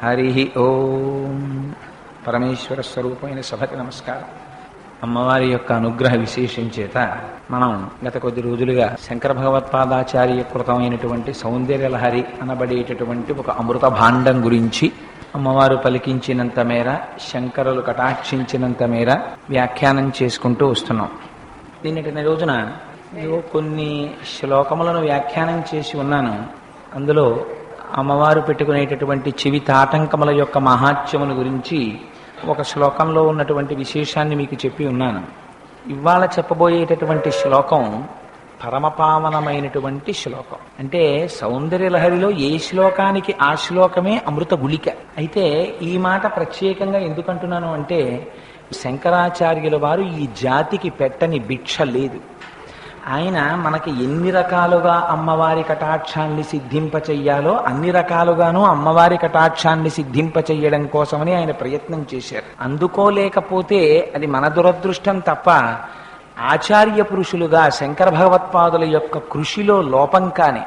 హరి ఓం. పరమేశ్వర స్వరూపమైన సభకి నమస్కారం. అమ్మవారి యొక్క అనుగ్రహ విశేషం చేత మనం గత కొద్ది రోజులుగా శంకర భగవత్పాదాచార్య కృతమైనటువంటి సౌందర్యలహరి అనబడేటటువంటి ఒక అమృత భాండం గురించి అమ్మవారు పలికించినంత మేర, శంకరులు కటాక్షించినంత మేర వ్యాఖ్యానం చేసుకుంటూ వస్తున్నాం. నిన్నటి రోజున కొన్ని శ్లోకములను వ్యాఖ్యానం చేసి ఉన్నాను. అందులో అమ్మవారు పెట్టుకునేటటువంటి చెవి తాటంకముల యొక్క మహాత్మ్యమును గురించి ఒక శ్లోకంలో ఉన్నటువంటి విశేషాన్ని మీకు చెప్పి ఉన్నాను. ఇవాళ చెప్పబోయేటటువంటి శ్లోకం పరమపావనమైనటువంటి శ్లోకం. అంటే సౌందర్యలహరిలో ఏ శ్లోకానికి ఆ శ్లోకమే అమృత గుళిక. అయితే ఈ మాట ప్రత్యేకంగా ఎందుకంటున్నాను అంటే, శంకరాచార్యుల వారు ఈ జాతికి పెట్టని భిక్ష లేదు. ఆయన మనకి ఎన్ని రకాలుగా అమ్మవారి కటాక్షాన్ని సిద్ధింపచెయ్యాలో అన్ని రకాలుగానూ అమ్మవారి కటాక్షాన్ని సిద్ధింపచెయ్యడం కోసమని ఆయన ప్రయత్నం చేశారు. అందుకోలేకపోతే అది మన దురదృష్టం తప్ప ఆచార్య పురుషులుగా శంకర భగవత్పాదుల యొక్క కృషిలో లోపం కాని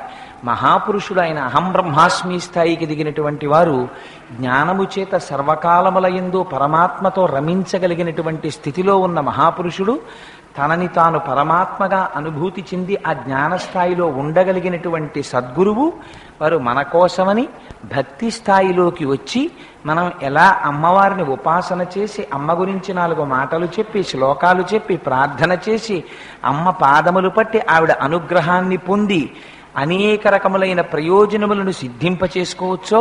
మహాపురుషుడు ఆయన అహం బ్రహ్మాస్మి స్థాయికి దిగినటువంటి వారు జ్ఞానము చేత సర్వకాలములయందు పరమాత్మతో రమించగలిగినటువంటి స్థితిలో ఉన్న మహాపురుషుడు, తనని తాను పరమాత్మగా అనుభూతి చెంది ఆ జ్ఞానస్థాయిలో ఉండగలిగినటువంటి సద్గురువు వారు మన కోసమని భక్తి స్థాయిలోకి వచ్చి మనం ఎలా అమ్మవారిని ఉపాసన చేసి అమ్మ గురించి 4 మాటలు చెప్పి శ్లోకాలు చెప్పి ప్రార్థన చేసి అమ్మ పాదములు పట్టి ఆవిడ అనుగ్రహాన్ని పొంది అనేక రకములైన ప్రయోజనములను సిద్ధింపచేసుకోవచ్చో,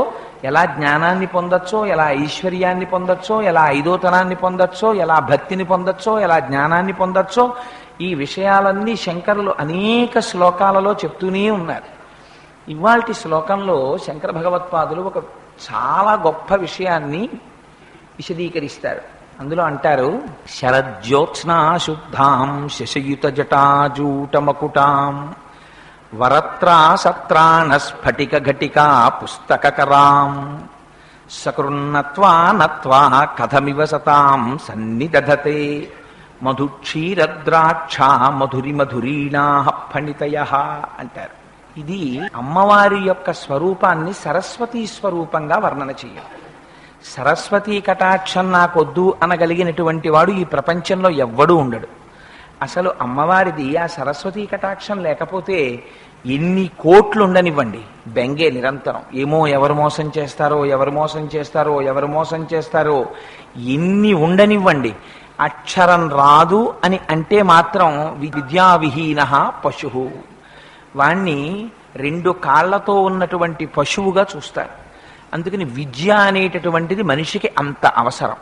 ఎలా జ్ఞానాన్ని పొందొచ్చో, ఎలా ఐశ్వర్యాన్ని పొందొచ్చో, ఎలా ఐదోతనాన్ని పొందొచ్చో, ఎలా భక్తిని పొందొచ్చో, ఎలా జ్ఞానాన్ని పొందొచ్చో, ఈ విషయాలన్నీ శంకరులు అనేక శ్లోకాలలో చెప్తూనే ఉన్నారు. ఇవాల్టి శ్లోకంలో శంకర భగవత్పాదులు ఒక చాలా గొప్ప విషయాన్ని విశదీకరిస్తారు. అందులో అంటారు, శరజ్యోత్స్నా శుద్ధాం శశయుత జటాజూటమకుటాం వరత్రా సత్రాణ స్ఫటిక ఘటికా పుస్తకరాం సకృన్నత్వా నత్వా కథమివ సతాం సన్నిదధతే మధుక్షీరద్రాక్షా మధురి మధురీణా ఫణితయ అంటారు. ఇది అమ్మవారి యొక్క స్వరూపాన్ని సరస్వతీ స్వరూపంగా వర్ణన చేయాలి. సరస్వతీ కటాక్షం నాకొద్దు అనగలిగినటువంటి వాడు ఈ ప్రపంచంలో ఎవ్వడూ ఉండడు. అసలు అమ్మవారిది ఆ సరస్వతీ కటాక్షం లేకపోతే ఎన్ని కోట్లు ఉండనివ్వండి, బెంగే నిరంతరం. ఏమో ఎవరు మోసం చేస్తారో ఎవరు మోసం చేస్తారో ఎవరు మోసం చేస్తారో ఎన్ని ఉండనివ్వండి, అక్షరం రాదు అని అంటే మాత్రం విద్యావిహీన పశువు, వాణ్ణి 2 కాళ్లతో ఉన్నటువంటి పశువుగా చూస్తారు. అందుకని విద్య అనేటటువంటిది మనిషికి అంత అవసరం.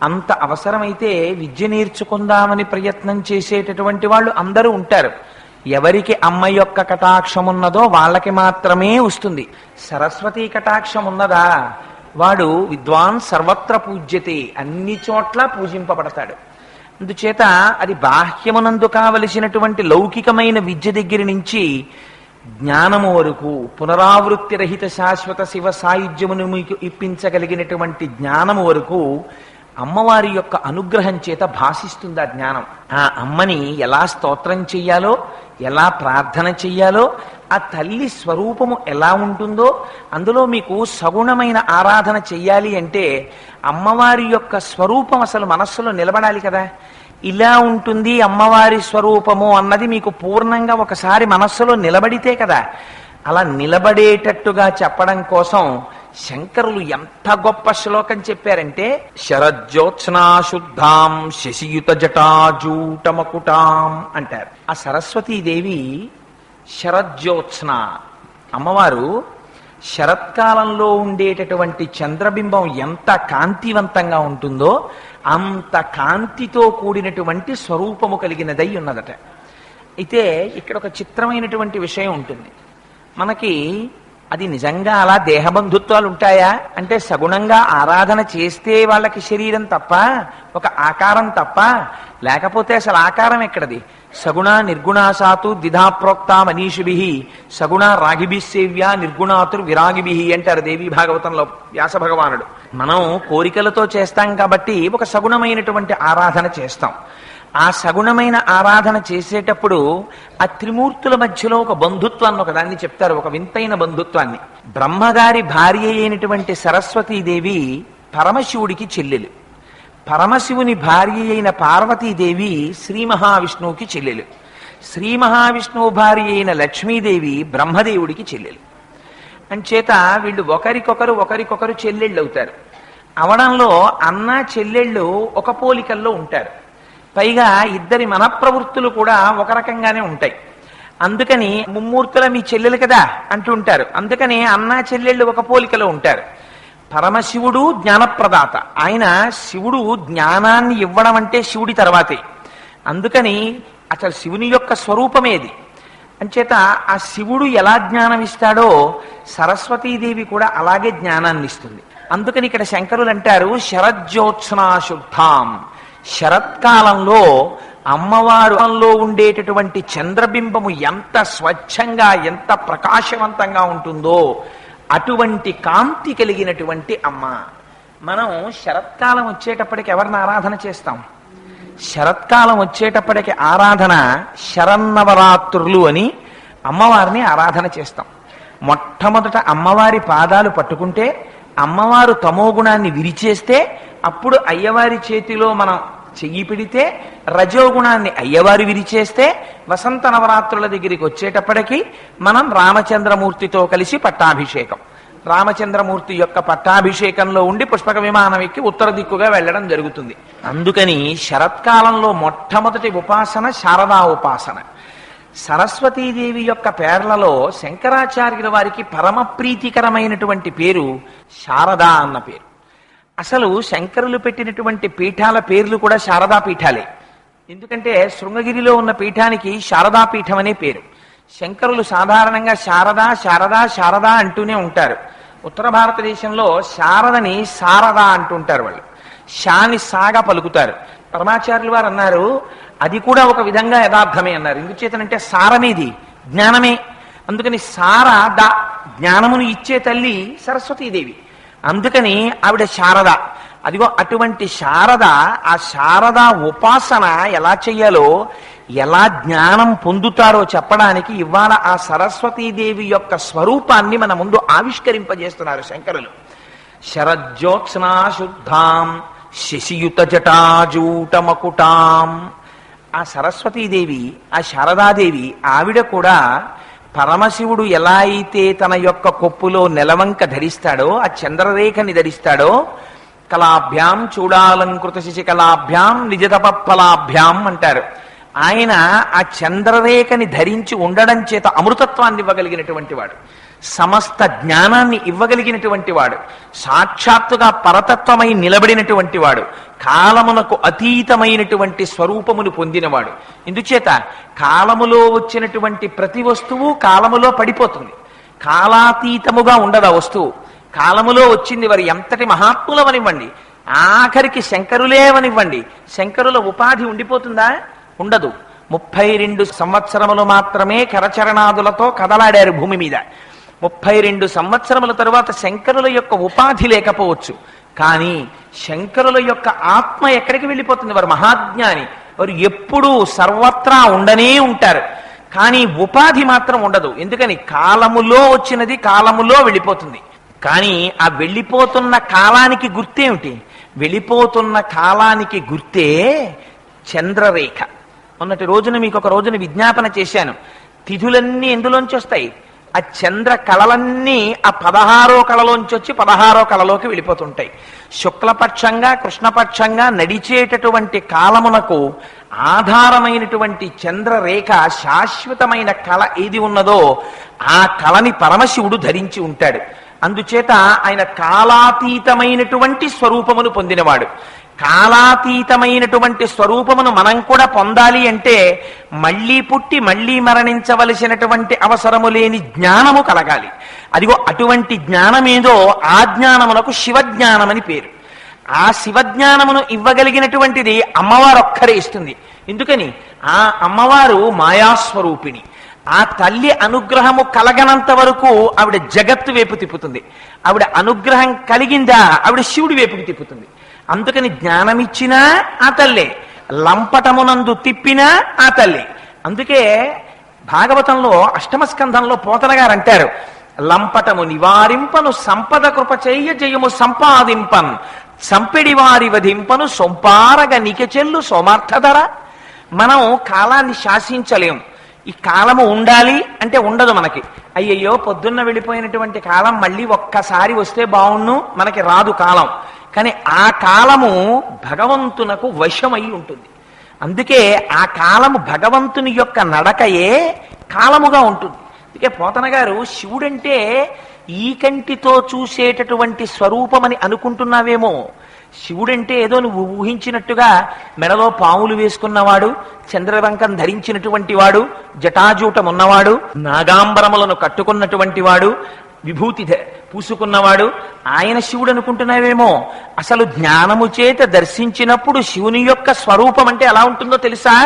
అంత అవసరమైతే విద్య నేర్చుకుందామని ప్రయత్నం చేసేటటువంటి వాళ్ళు అందరూ ఉంటారు. ఎవరికి అమ్మ యొక్క కటాక్షం ఉన్నదో వాళ్ళకి మాత్రమే వస్తుంది. సరస్వతీ కటాక్షం ఉన్నదా, వాడు విద్వాన్ సర్వత్ర పూజ్యతే, అన్ని చోట్ల పూజింపబడతాడు. అందుచేత అది బాహ్యమునందు కావలసినటువంటి లౌకికమైన విద్య దగ్గర నుంచి జ్ఞానము వరకు, పునరావృత్తి రహిత శాశ్వత శివ సాయుధ్యమును మీకు ఇప్పించగలిగినటువంటి జ్ఞానము వరకు అమ్మవారి యొక్క అనుగ్రహం చేత భాషిస్తుంది ఆ జ్ఞానం. ఆ అమ్మని ఎలా స్తోత్రం చెయ్యాలో, ఎలా ప్రార్థన చెయ్యాలో, ఆ తల్లి స్వరూపము ఎలా ఉంటుందో, అందులో మీకు సగుణమైన ఆరాధన చెయ్యాలి అంటే అమ్మవారి యొక్క స్వరూపం అసలు మనస్సులో నిలబడాలి కదా. ఇలా ఉంటుంది అమ్మవారి స్వరూపము అన్నది మీకు పూర్ణంగా ఒకసారి మనస్సులో నిలబడితే కదా. అలా నిలబడేటట్టుగా చెప్పడం కోసం శంకరులు ఎంత గొప్ప శ్లోకం చెప్పారంటే, శరజ్యోత్స్నా శుద్ధాం శశియుత జటాజూటమకుటాం అంటారు. ఆ సరస్వతీదేవి శరజ్యోత్స్న, అమ్మవారు శరత్కాలంలో ఉండేటటువంటి చంద్రబింబం ఎంత కాంతివంతంగా ఉంటుందో అంత కాంతితో కూడినటువంటి స్వరూపము కలిగినదై ఉన్నదట. అయితే ఇక్కడ ఒక చిత్రమైనటువంటి విషయం ఉంటుంది. మనకి అది నిజంగా అలా దేహబంధుత్వాలు ఉంటాయా అంటే, సగుణంగా ఆరాధన చేస్తే వాళ్ళకి శరీరం తప్ప, ఒక ఆకారం తప్ప, లేకపోతే అసలు ఆకారం ఎక్కడది? సగుణ నిర్గుణాసాతు ద్విధా ప్రోక్త మనీషిభి సగుణ రాగిభిసేవ్య నిర్గుణాతుర్ విరాగిభి అంటారు దేవీ భాగవతంలో వ్యాస భగవానుడు. మనం కోరికలతో చేస్తాం కాబట్టి ఒక సగుణమైనటువంటి ఆరాధన చేస్తాం. ఆ సగుణమైన ఆరాధన చేసేటప్పుడు ఆ త్రిమూర్తుల మధ్యలో ఒక బంధుత్వాన్ని ఒకదాన్ని చెప్తారు, ఒక వింతైన బంధుత్వాన్ని. బ్రహ్మగారి భార్య అయినటువంటి సరస్వతీదేవి పరమశివుడికి చెల్లెలు. పరమశివుని భార్య అయిన పార్వతీదేవి శ్రీ మహావిష్ణువుకి చెల్లెలు. శ్రీ మహావిష్ణువు భార్య అయిన లక్ష్మీదేవి బ్రహ్మదేవుడికి చెల్లెలు. అంచేత వీళ్ళు ఒకరికొకరు చెల్లెళ్ళు అవుతారు. అవడంలో అన్న చెల్లెళ్ళు ఒక పోలికల్లో ఉంటారు. పైగా ఇద్దరి మనప్రవృత్తులు కూడా ఒక రకంగానే ఉంటాయి. అందుకని ముమ్మూర్తుల మీ చెల్లెలు కదా అంటుంటారు. అందుకని అన్న చెల్లెళ్ళు ఒక పోలికలో ఉంటారు. పరమశివుడు జ్ఞానప్రదాత. ఆయన శివుడు జ్ఞానాన్ని ఇవ్వడం అంటే శివుడి తర్వాతే. అందుకని అసలు శివుని యొక్క స్వరూపమేది. అంచేత ఆ శివుడు ఎలా జ్ఞానం ఇస్తాడో సరస్వతీదేవి కూడా అలాగే జ్ఞానాన్ని ఇస్తుంది. అందుకని ఇక్కడ శంకరులు అంటారు శరజ్యోత్స్నా శుద్ధాం. శరత్కాలంలో అమ్మవారులో ఉండేటటువంటి చంద్రబింబము ఎంత స్వచ్ఛంగా ఎంత ప్రకాశవంతంగా ఉంటుందో అటువంటి కాంతి కలిగినటువంటి అమ్మ. మనం శరత్కాలం వచ్చేటప్పటికి ఎవరిని ఆరాధన చేస్తాం? శరత్కాలం వచ్చేటప్పటికి ఆరాధన శరన్నవరాత్రులు అని అమ్మవారిని ఆరాధన చేస్తాం. మొట్టమొదట అమ్మవారి పాదాలు పట్టుకుంటే అమ్మవారు తమోగుణాన్ని విరిచేస్తే అప్పుడు అయ్యవారి చేతిలో మనం చెయ్యి పెడితే రజోగుణాన్ని అయ్యవారు విరిచేస్తే వసంత నవరాత్రుల దగ్గరికి వచ్చేటప్పటికి మనం రామచంద్రమూర్తితో కలిసి పట్టాభిషేకం. రామచంద్రమూర్తి యొక్క పట్టాభిషేకంలో ఉండి పుష్పక విమానం ఎక్కి ఉత్తర దిక్కుగా వెళ్ళడం జరుగుతుంది. అందుకని శరత్కాలంలో మొట్టమొదటి ఉపాసన శారదా ఉపాసన. సరస్వతీదేవి యొక్క పేర్లలో శంకరాచార్యుల వారికి పరమ ప్రీతికరమైనటువంటి పేరు శారదా అన్న పేరు. అసలు శంకరులు పెట్టినటువంటి పీఠాల పేర్లు కూడా శారదా పీఠాలే. ఎందుకంటే శృంగగిరిలో ఉన్న పీఠానికి శారదా పీఠం అనే పేరు. శంకరులు సాధారణంగా శారదా శారదా శారదా అంటూనే ఉంటారు. ఉత్తర భారతదేశంలో శారదని శారదా అంటుంటారు. వాళ్ళు షాని సాగా పలుకుతారు. పరమాచార్యులు వారు అన్నారు అది కూడా ఒక విధంగా యథార్థమే అన్నారు. ఎందుచేతనంటే సారమేది జ్ఞానమే. అందుకని సారద జ్ఞానమును ఇచ్చే తల్లి సరస్వతీదేవి. అందుకని ఆవిడ శారద. అదిగో అటువంటి శారద, ఆ శారద ఉపాసన ఎలా చెయ్యాలో ఎలా జ్ఞానం పొందుతారో చెప్పడానికి ఇవాళ ఆ సరస్వతీదేవి యొక్క స్వరూపాన్ని మన ముందు ఆవిష్కరింపజేస్తున్నారు శంకరులు. శరజ్యోత్స్నా శుద్ధాం శశియుత జటాజూటమకుటాం. ఆ సరస్వతీదేవి, ఆ శారదాదేవి, ఆవిడ కూడా పరమశివుడు ఎలా అయితే తన యొక్క కొప్పులో నెలవంక ధరిస్తాడో, ఆ చంద్రరేఖని ధరిస్తాడో, కళాభ్యాం చూడాలంకృత శశికళాభ్యాం నిజతపఫలాభ్యాం అంటారు. ఆయన ఆ చంద్రరేఖని ధరించి ఉండడం చేత అమృతత్వాన్ని ఇవ్వగలిగినటువంటి వాడు, సమస్త జ్ఞానాన్ని ఇవ్వగలిగినటువంటి వాడు, సాక్షాత్తుగా పరతత్వమై నిలబడినటువంటి వాడు, కాలమునకు అతీతమైనటువంటి స్వరూపమును పొందినవాడు. ఇందుచేత కాలములో వచ్చినటువంటి ప్రతి వస్తువు కాలములో పడిపోతుంది. కాలాతీతముగా ఉండదు ఆ వస్తువు. కాలములో వచ్చింది వారు ఎంతటి మహాత్ములవనివ్వండి, ఆఖరికి శంకరులేవనివ్వండి, శంకరుల ఉపాధి ఉండిపోతుందా? ఉండదు. 32 సంవత్సరములు మాత్రమే కరచరణాదులతో కదలాడారు భూమి మీద. 32 సంవత్సరముల తరువాత శంకరుల యొక్క ఉపాధి లేకపోవచ్చు, కానీ శంకరుల యొక్క ఆత్మ ఎక్కడికి వెళ్ళిపోతుంది? వారు మహాజ్ఞాని, వారు ఎప్పుడూ సర్వత్రా ఉండనే ఉంటారు. కానీ ఉపాధి మాత్రం ఉండదు. ఎందుకని? కాలములో వచ్చినది కాలములో వెళ్ళిపోతుంది. కానీ ఆ వెళ్ళిపోతున్న కాలానికి గుర్తేమిటి? వెళ్ళిపోతున్న కాలానికి గుర్తే చంద్రరేఖ. మొన్నటి రోజున మీకు ఒక రోజున విజ్ఞాపన చేశాను. తిథులన్నీ ఎందులోంచి వస్తాయి? ఆ చంద్ర కళలన్నీ ఆ 16వ కళలోంచి వచ్చి 16వ కళలోకి వెళ్ళిపోతుంటాయి. శుక్లపక్షంగా కృష్ణపక్షంగా నడిచేటటువంటి కాలమునకు ఆధారమైనటువంటి చంద్రరేఖ, శాశ్వతమైన కళ ఏది ఉన్నదో ఆ కళని పరమశివుడు ధరించి ఉంటాడు. అందుచేత ఆయన కాలాతీతమైనటువంటి స్వరూపమును పొందినవాడు. కాలాతీతమైనటువంటి స్వరూపమును మనం కూడా పొందాలి అంటే మళ్ళీ పుట్టి మళ్ళీ మరణించవలసినటువంటి అవసరము లేని జ్ఞానము కలగాలి. అదిగో అటువంటి జ్ఞానమేదో ఆ జ్ఞానమునకు శివజ్ఞానమని పేరు. ఆ శివజ్ఞానమును ఇవ్వగలిగినటువంటిది అమ్మవారు ఒక్కరే ఇస్తుంది. ఎందుకని? ఆ అమ్మవారు మాయాస్వరూపిణి. ఆ తల్లి అనుగ్రహము కలగనంత వరకు ఆవిడ జగత్తు వైపు తిప్పుతుంది. ఆవిడ అనుగ్రహం కలిగిందా ఆవిడ శివుడి వైపుకి తిప్పుతుంది. అందుకని జ్ఞానమిచ్చినా ఆ తల్లే, లంపటమునందు తిప్పినా ఆ తల్లి. అందుకే భాగవతంలో 8వ స్కంధంలో పోతన గారు అంటారు, లంపటము నివారింపను సంపద కృప చెయ్య జయము సంపాదింపన్ సంపెడి వారి వధింపను సొంపారగ నికెచెల్లు సోమార్థధర. మనం కాలాన్ని శాసించలేం. ఈ కాలము ఉండాలి అంటే ఉండదు మనకి. అయ్యయ్యో పొద్దున్న వెళ్ళిపోయినటువంటి కాలం మళ్ళీ ఒక్కసారి వస్తే బావుణ్ణు, మనకి రాదు కాలం. కానీ ఆ కాలము భగవంతునకు వశమై ఉంటుంది. అందుకే ఆ కాలము భగవంతుని యొక్క నడకయే కాలముగా ఉంటుంది. అందుకే పోతన గారు శివుడంటే ఈ కంటితో చూసేటటువంటి స్వరూపమని అనుకుంటున్నావేమో. శివుడంటే ఏదో నువ్వు ఊహించినట్టుగా మెడలో పాములు వేసుకున్నవాడు, చంద్రవంకం ధరించినటువంటి వాడు, జటాజూటం ఉన్నవాడు, నాగాంబరములను కట్టుకున్నటువంటి వాడు, విభూతి పూసుకున్నవాడు ఆయన శివుడు అనుకుంటున్నావేమో. అసలు జ్ఞానము చేత దర్శించినప్పుడు శివుని యొక్క స్వరూపం అంటే ఎలా ఉంటుందో తెలుసా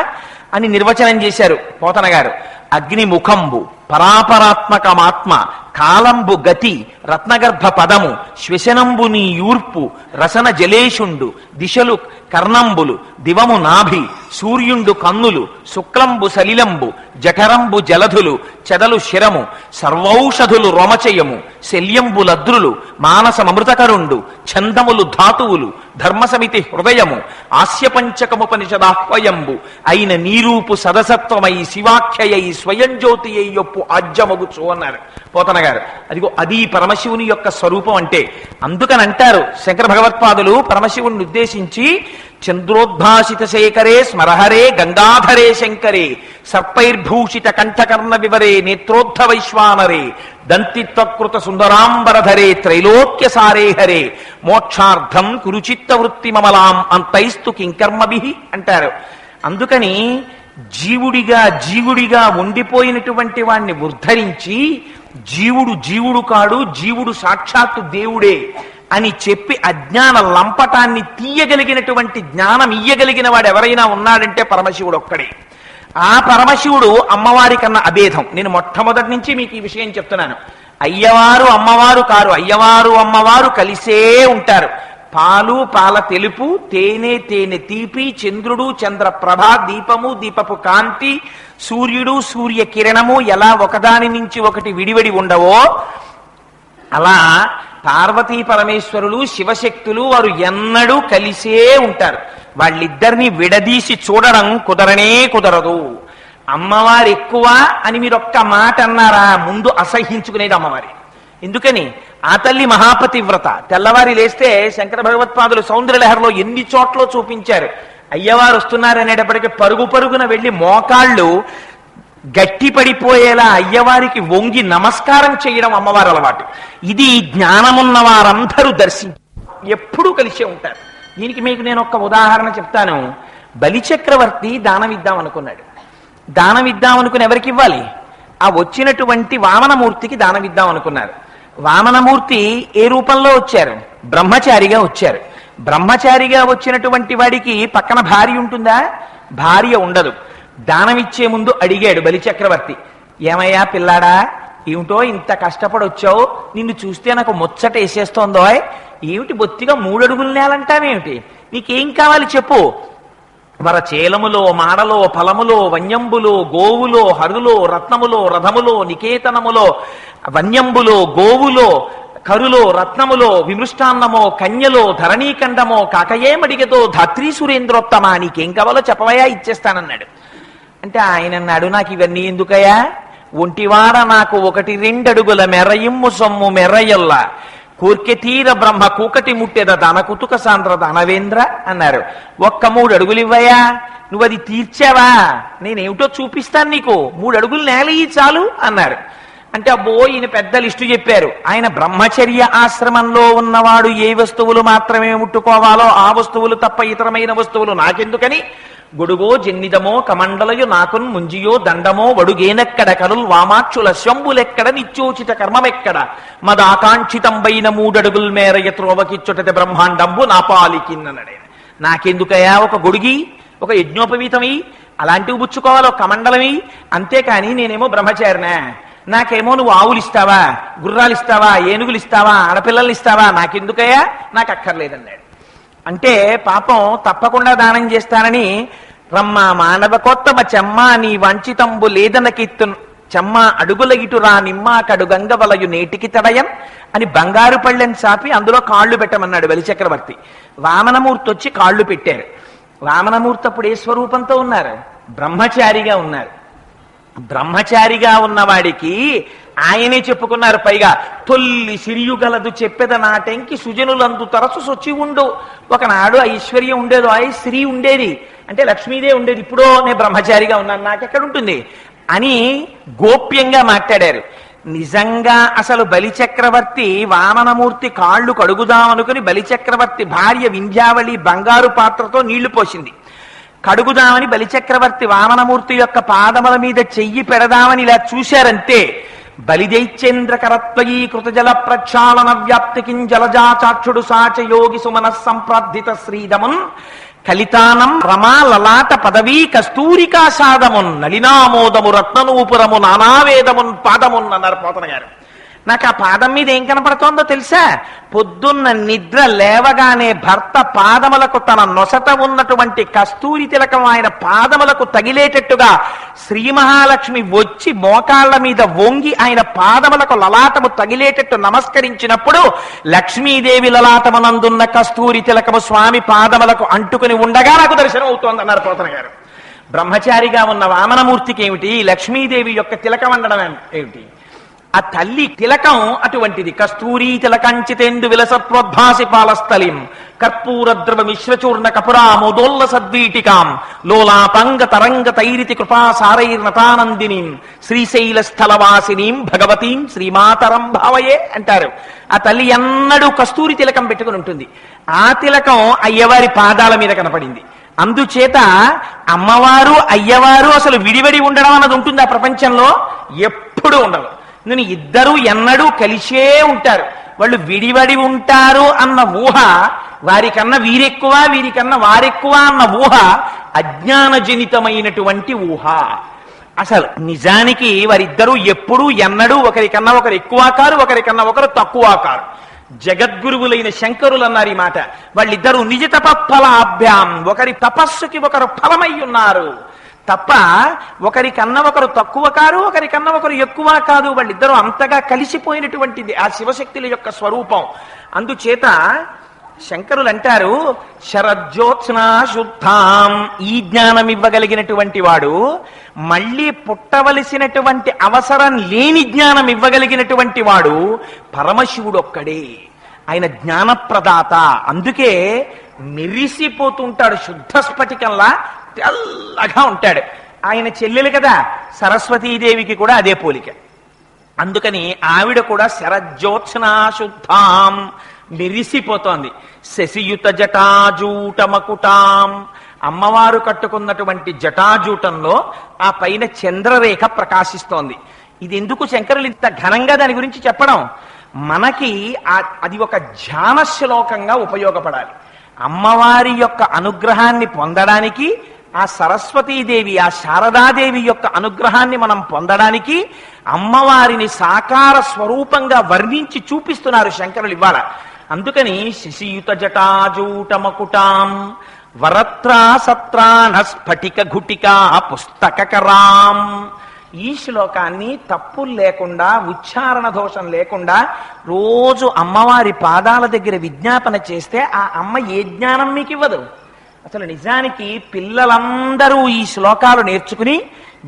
అని నిర్వచనం చేశారు పోతన గారు. అగ్నిముఖంబు పరాపరాత్మకమాత్మ కాలంబు గతి రత్నగర్భ పదము శ్వశనంబు నీ యూర్పు రసన జలేషుండు దిశలు కర్ణంబులు దివము నాభి సూర్యుండు కన్నులు శుక్లంబు సలిలంబు జఠరంబు జలధులు చెదలు శిరము సర్వౌషధులు రోమచయము శల్యంబు లద్రులు మానసమృతకరుండు ఛందములు ధాతువులు ధర్మసమితి హృదయము ఆస్యపంచకముపనిషదాహ్వయంబు అయిన నీరూపు సదసత్వమై శివాఖ్యయై స్వయం జ్యోతి అయ్యొప్పు ఆజ్యమగుచు అన్నారు పోతన గారు. అదిగో అది పరమశివుని యొక్క స్వరూపం అంటే. అందుకని అంటారు శంకర భగవత్పాదులు పరమశివుని ఉద్దేశించి, చంద్రోద్భాసిత శేఖరే స్మరహరే గంగాధరే శంకరే సర్పైర్భూషిత కంఠకర్ణ వివరే నేత్రోద్ధ వైశ్వానరే దంతిత్వకృత సుందరాంబరధరే త్రైలోక్య సారే హరే మోక్షార్థం కురుచిత్త వృత్తి మమలాం అంతైస్తు కింకర్మభి అంటారు. అందుకని జీవుడిగా ఉండిపోయినటువంటి వాణ్ణి ఉద్ధరించి జీవుడు కాడు, జీవుడు సాక్షాత్తు దేవుడే అని చెప్పి అజ్ఞాన లంపటాన్ని తీయగలిగినటువంటి జ్ఞానం ఇయ్యగలిగిన వాడు ఎవరైనా ఉన్నాడంటే పరమశివుడు ఒక్కడే. ఆ పరమశివుడు అమ్మవారి కన్నా అభేదం. నేను మొట్టమొదటి నుంచి మీకు ఈ విషయం చెప్తున్నాను. అయ్యవారు అమ్మవారు కారు, అయ్యవారు అమ్మవారు కలిసే ఉంటారు. పాలు పాల తెలుపు, తేనె తేనె తీపి, చంద్రుడు చంద్రప్రభ, దీపము దీపపు కాంతి, సూర్యుడు సూర్య కిరణము ఎలా ఒకదాని నుంచి ఒకటి విడివడి ఉండవో అలా పార్వతీ పరమేశ్వరులు శివశక్తులు వారు ఎన్నడూ కలిసే ఉంటారు. వాళ్ళిద్దరినీ విడదీసి చూడడం కుదరనే కుదరదు. అమ్మవారు ఎక్కువ అని మీరు ఒక్క మాట అన్నారా, ముందు అసహ్యించుకునేది అమ్మవారి. ఎందుకని? ఆ తల్లి మహాపతివ్రత. తెల్లవారి లేస్తే శంకర భగవత్పాదులు సౌందర్యలహరిలో ఎన్ని చోట్ల చూపించారు. అయ్యవారు వస్తున్నారనేటప్పటికీ పరుగు పరుగున వెళ్లి మోకాళ్ళు గట్టి పడిపోయేలా అయ్యవారికి వంగి నమస్కారం చేయడం అమ్మవారి అలవాటు. ఇది జ్ఞానమున్న వారందరూ దర్శించి ఎప్పుడూ కలిసే ఉంటారు. దీనికి మీకు నేను ఒక్క ఉదాహరణ చెప్తాను. బలిచక్రవర్తి దానం ఇద్దాం అనుకున్నాడు. దానం ఇద్దాం అనుకుని ఎవరికి ఇవ్వాలి? ఆ వచ్చినటువంటి వామనమూర్తికి దానం ఇద్దాం అనుకున్నారు. వామనమూర్తి ఏ రూపంలో వచ్చారు? బ్రహ్మచారిగా వచ్చారు. బ్రహ్మచారిగా వచ్చినటువంటి వాడికి పక్కన భార్య ఉంటుందా? భార్య ఉండదు. దానమిచ్చే ముందు అడిగాడు బలిచక్రవర్తి, ఏమయ్యా పిల్లాడా, ఏమిటో ఇంత కష్టపడి వచ్చావు, నిన్ను చూస్తే నాకు ముచ్చట వేసేస్తోందో, ఏమిటి బొత్తిగా 3 అడుగులు నేలంటావేమిటి, నీకేం కావాలి చెప్పు. వరచేలములో మాడలో ఫలములో వన్యంబులో గోవులో హరులో రత్నములో రథములో నికేతనములో వన్యంబులో గోవులో కరులో రత్నములో విమృష్టాన్నమో కన్యలో ధరణీకండమో కాకయేమడిగతో ధాత్రీ సురేంద్రోత్తమా, నీకేం కావాలో చెప్పవయా ఇచ్చేస్తానన్నాడు. అంటే ఆయన అన్నాడు, నాకు ఇవన్నీ ఎందుకయ్యా, ఒంటివాడ నాకు 1-2 అడుగుల మెరయిమ్ము సొమ్ము మెర్రయల్లా కోర్కె తీర బ్రహ్మ కూకటి ముట్టెద దన కుతుక సాంద్ర దనవేంద్ర అన్నారు. 3 అడుగులు ఇవ్వయా, నువ్వు అది తీర్చావా, నేనేమిటో చూపిస్తాను నీకు, 3 అడుగులు నేల ఇయ్యి చాలు అన్నారు. అంటే అబ్బో, ఈయన పెద్ద లిస్టు చెప్పారు. ఆయన బ్రహ్మచర్య ఆశ్రమంలో ఉన్నవాడు ఏ వస్తువులు మాత్రమే ముట్టుకోవాలో ఆ వస్తువులు తప్ప ఇతరమైన వస్తువులు నాకెందుకని, గొడుగో జన్నిదమో కమండలయు నాకున్ ముంజియో దండమో వడుగేనెక్కడ కరుల్ వామాక్షుల శంభులెక్కడ నిత్యోచిత కర్మమెక్కడ మదాకాంక్షితంబైన 3 అడుగుల మేర యత్రోవకిచ్చుటది బ్రహ్మాండంబు నా పాలికిన్ననడే. నాకెందుకయా ఒక గొడుగి, ఒక యజ్ఞోపవీతమి, అలాంటివి పుచ్చుకోవాలి, ఒక కమండలమి, అంతేకాని నేనేమో బ్రహ్మచారినా, నాకేమో నువ్వు ఆవులు ఇస్తావా, గుర్రాలు ఇస్తావా, ఏనుగులు ఇస్తావా, ఆడపిల్లలు ఇస్తావా, నాకెందుకయ్యా, నాకు అక్కర్లేదన్నాడు. అంటే పాపం తప్పకుండా దానం చేస్తానని రమ్మ మానవ కొత్తమ చెమ్మ నీ వంచితంబు లేదనకిత్తు చెమ్మ అడుగుల ఇటురా నిమ్మ కడుగంగవలయు నేటికి తడయం అని బంగారు పళ్ళెని చాపి అందులో కాళ్ళు పెట్టమన్నాడు బలిచక్రవర్తి. వామనమూర్తి వచ్చి కాళ్ళు పెట్టారు. వామనమూర్తి అప్పుడు ఏ స్వరూపంతో ఉన్నారు? బ్రహ్మచారిగా ఉన్నారు. బ్రహ్మచారిగా ఉన్నవాడికి ఆయనే చెప్పుకున్నారు. పైగా తొల్లి సిరియుగలదు చెప్పెద నాటెంకి సుజనులందు తరచు సొచ్చి ఉండు. ఒకనాడు ఐశ్వర్యం ఉండేది, స్త్రీ ఉండేది, అంటే లక్ష్మీదేవి ఉండేది. ఇప్పుడో నేను బ్రహ్మచారిగా ఉన్నాను, నాకెక్కడుంటుంది అని గోప్యంగా మాట్లాడారు. నిజంగా అసలు బలిచక్రవర్తి వామనమూర్తి కాళ్ళు కడుగుదామనుకుని బలిచక్రవర్తి భార్య వింధ్యావళి బంగారు పాత్రతో నీళ్లు పోసింది. కడుగుదామని బలిచక్రవర్తి వామనమూర్తి యొక్క పాదముల మీద చెయ్యి పెడదామని ఇలా చూశారంతే. బలిదైత్యేంద్ర కరత్వయీ కృతజల ప్రక్షాళన వ్యాప్తికిం జలజాచాక్షుడు సాచ యోగి సుమన సంప్రార్థిత శ్రీదమున్ కలితానం రమా లలాట పదవీ కస్తూరికాసాదమున్ నలినామోదము రత్ననూపురము నానావేదమున్ పాదమున్ అన్నారు పోతన గారు. నాకు ఆ పాదం మీద ఏం కనపడుతోందో తెలుసా? పొద్దున్న నిద్ర లేవగానే భర్త పాదములకు తన నొసట ఉన్నటువంటి కస్తూరి తిలకం ఆయన పాదములకు తగిలేటట్టుగా శ్రీ మహాలక్ష్మి వచ్చి మోకాళ్ల మీద వంగి ఆయన పాదములకు లలాటము తగిలేటట్టు నమస్కరించినప్పుడు లక్ష్మీదేవి లలాటమునందున్న కస్తూరి తిలకము స్వామి పాదములకు అంటుకుని ఉండగా నాకు దర్శనం అవుతోంది అన్నారు పోతన గారు. బ్రహ్మచారిగా ఉన్న వామనమూర్తికి ఏమిటి, లక్ష్మీదేవి యొక్క తిలకం అనడం ఏమిటి? ఆ తల్లి తిలకం అటువంటిది. కస్తూరీ తిలకంచితేందు విలసత్వద్భాసి పాలస్థలిం కర్పూర ద్రవ మిశ్రచూర్ణ కపురామోదోల్ల సద్వీటికాం లోలాపంగ తరంగ తైరితి కృపా సారైర్నతానందినీం శ్రీశైల స్థలవాసినీం భగవతీం శ్రీమాతరం భావయే అంటారు. ఆ తల్లి ఎన్నడూ కస్తూరి తిలకం పెట్టుకుని ఉంటుంది. ఆ తిలకం అయ్యవారి పాదాల మీద కనపడింది. అందుచేత అమ్మవారు అయ్యవారు అసలు విడివడి ఉండడం అన్నది ఉంటుంది ఆ ప్రపంచంలో? ఎప్పుడూ ఉండదు. నేను ఇద్దరు ఎన్నడూ కలిసే ఉంటారు. వాళ్ళు విడివడి ఉంటారు అన్న ఊహ, వారికన్నా వీరెక్కువ వీరికన్నా వారెక్కువ అన్న ఊహ అజ్ఞానజనితమైనటువంటి ఊహ. అసలు నిజానికి వారిద్దరూ ఎప్పుడూ ఎన్నడూ ఒకరికన్నా ఒకరు ఎక్కువ కారు, ఒకరికన్నా ఒకరు తక్కువ కారు. జగద్గురువులైన శంకరులు అన్నారు ఈ మాట. వాళ్ళిద్దరూ నిజ తపఫలాభ్యాం, ఒకరి తపస్సుకి ఒకరు ఫలమై ఉన్నారు తప్ప ఒకరికన్నా ఒకరు తక్కువ కారు, ఒకరికన్నా ఒకరు ఎక్కువ కాదు. వాళ్ళిద్దరూ అంతగా కలిసిపోయినటువంటిది ఆ శివశక్తుల యొక్క స్వరూపం. అందుచేత శంకరులు అంటారు, శరజ్యోత్స్నా శుద్ధాం, ఈ జ్ఞానం ఇవ్వగలిగినటువంటి వాడు మళ్ళీ పుట్టవలసినటువంటి అవసరం లేని జ్ఞానం ఇవ్వగలిగినటువంటి వాడు పరమశివుడు ఒక్కడే. ఆయన జ్ఞానప్రదాత. అందుకే మెరిసిపోతుంటాడు, శుద్ధ స్ఫటికంలా తెల్లగా ఉంటాడు. ఆయన చెల్లెలు కదా సరస్వతీదేవికి కూడా అదే పోలిక. అందుకని ఆవిడ కూడా శరజ్యోత్స్నా శుద్ధాం మెరిసిపోతోంది. శశియుత జటాజూటమకుటాం, అమ్మవారు కట్టుకున్నటువంటి జటాజూటంలో ఆ పైన చంద్రరేఖ ప్రకాశిస్తోంది. ఇది ఎందుకు శంకరులు ఇంత ఘనంగా దాని గురించి చెప్పడం? మనకి అది ఒక ధ్యాన శ్లోకంగా ఉపయోగపడాలి. అమ్మవారి యొక్క అనుగ్రహాన్ని పొందడానికి, ఆ సరస్వతీదేవి ఆ శారదాదేవి యొక్క అనుగ్రహాన్ని మనం పొందడానికి అమ్మవారిని సాకార స్వరూపంగా వర్ణించి చూపిస్తున్నారు శంకరులు ఇవాళ. అందుకని శశియుత జటాజూటమకుటాం వరత్రా సత్రాణ స్ఫటిక ఘుటికా పుస్తకరాం. ఈ శ్లోకాన్ని తప్పులు లేకుండా, ఉచ్చారణ దోషం లేకుండా రోజు అమ్మవారి పాదాల దగ్గర విజ్ఞాపన చేస్తే ఆ అమ్మ ఏ జ్ఞానం మీకు ఇవ్వదు? అసలు నిజానికి పిల్లలందరూ ఈ శ్లోకాలు నేర్చుకుని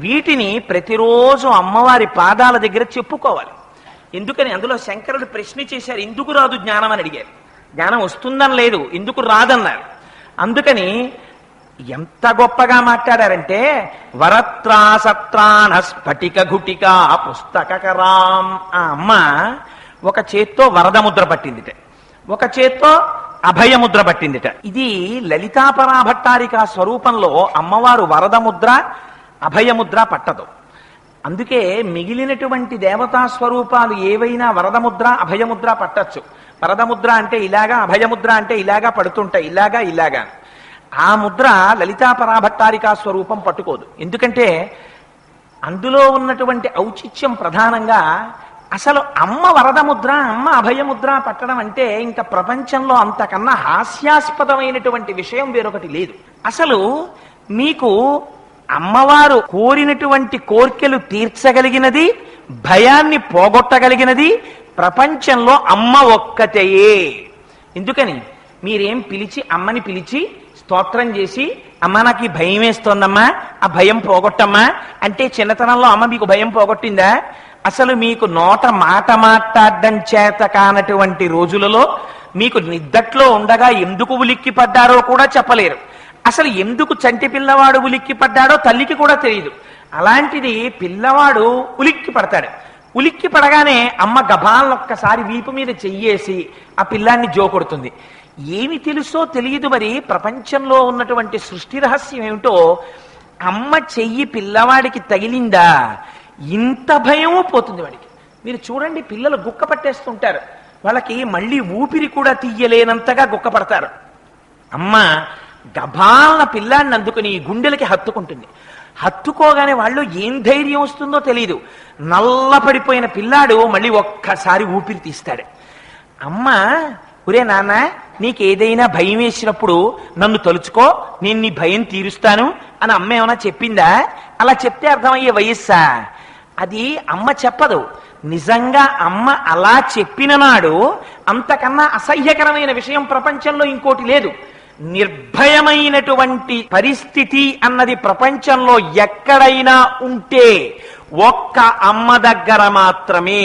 వీటిని ప్రతిరోజు అమ్మవారి పాదాల దగ్గర చెప్పుకోవాలి. ఎందుకని అందులో శంకరుడు ప్రశ్న చేశారు, ఎందుకు రాదు జ్ఞానం అని అడిగారు. జ్ఞానం వస్తుందని లేదు, ఎందుకు రాదన్నారు. అందుకని ఎంత గొప్పగా మాట్లాడారంటే వరత్రా సత్రాణ స్ఫటిక ఘుటికా పుస్తకరాం. ఆ అమ్మ ఒక చేత్తో వరదముద్ర పట్టిందిట, ఒక చేత్తో అభయముద్ర పట్టిందిట. ఇది లలితాపరాభట్టారిక స్వరూపంలో అమ్మవారు వరదముద్ర అభయముద్ర పట్టదు. అందుకే మిగిలినటువంటి దేవతా స్వరూపాలు ఏవైనా వరదముద్ర అభయముద్ర పట్టచ్చు. వరదముద్ర అంటే ఇలాగా, అభయముద్ర అంటే ఇలాగా పడుతుంటాయి, ఇలాగా ఇలాగా. ఆ ముద్ర లలితాపరాభట్టారికా స్వరూపం పట్టుకోదు. ఎందుకంటే అందులో ఉన్నటువంటి ఔచిత్యం ప్రధానంగా అసలు అమ్మ వరదముద్ర, అమ్మ అభయముద్ర పట్టడం అంటే ఇంకా ప్రపంచంలో అంతకన్నా హాస్యాస్పదమైనటువంటి విషయం వేరొకటి లేదు. అసలు మీకు అమ్మవారు కోరినటువంటి కోర్కెలు తీర్చగలిగినది, భయాన్ని పోగొట్టగలిగినది ప్రపంచంలో అమ్మ ఒక్కటయే. ఎందుకని మీరేం పిలిచి అమ్మని పిలిచి స్తోత్రం చేసి, అమ్మ నాకు ఈ భయం వేస్తోందమ్మా, ఆ భయం పోగొట్టమ్మా అంటే చిన్నతనంలో అమ్మ మీకు భయం పోగొట్టిందా? అసలు మీకు నోట మాట మాట్లాడడం చేత కానటువంటి రోజులలో మీకు నిద్దట్లో ఉండగా ఎందుకు ఉలిక్కి పడ్డారో కూడా చెప్పలేరు. అసలు ఎందుకు చంటి పిల్లవాడు ఉలిక్కి పడ్డాడో తల్లికి కూడా తెలియదు. అలాంటిది పిల్లవాడు ఉలిక్కి పడతాడు. ఉలిక్కి పడగానే అమ్మ గభాలొక్కసారి వీపు మీద చెయ్యేసి ఆ పిల్లాన్ని జోకొడుతుంది. ఏమి తెలుసో తెలియదు, మరి ప్రపంచంలో ఉన్నటువంటి సృష్టి రహస్యం ఏమిటో. అమ్మ చెయ్యి పిల్లవాడికి తగిలిందా ఇంత భయమూ పోతుంది వాడికి. మీరు చూడండి, పిల్లలు గుక్క పట్టేస్తుంటారు, వాళ్ళకి మళ్ళీ ఊపిరి కూడా తీయలేనంతగా గుక్క పడతారు. అమ్మ గభాలన పిల్లాన్ని అందుకుని గుండెలకి హత్తుకుంటుంది. హత్తుకోగానే వాళ్ళు ఏం ధైర్యం వస్తుందో తెలియదు. నల్లపడిపోయిన పిల్లాడు మళ్ళీ ఒక్కసారి ఊపిరి తీస్తాడు. అమ్మ, ఒరే నాన్న, నీకేదైనా భయం వేసినప్పుడు నన్ను తలుచుకో, నేను నీ భయం తీరుస్తాను అని అమ్మ ఏమైనా చెప్పిందా? అలా చెప్తే అర్థమయ్యే వయస్సా? అది అమ్మ చెప్పదు. నిజంగా అమ్మ అలా చెప్పిన నాడు అంతకన్నా అసహ్యకరమైన విషయం ప్రపంచంలో ఇంకోటి లేదు. నిర్భయమైనటువంటి పరిస్థితి అన్నది ప్రపంచంలో ఎక్కడైనా ఉంటే ఒక్క అమ్మ దగ్గర మాత్రమే.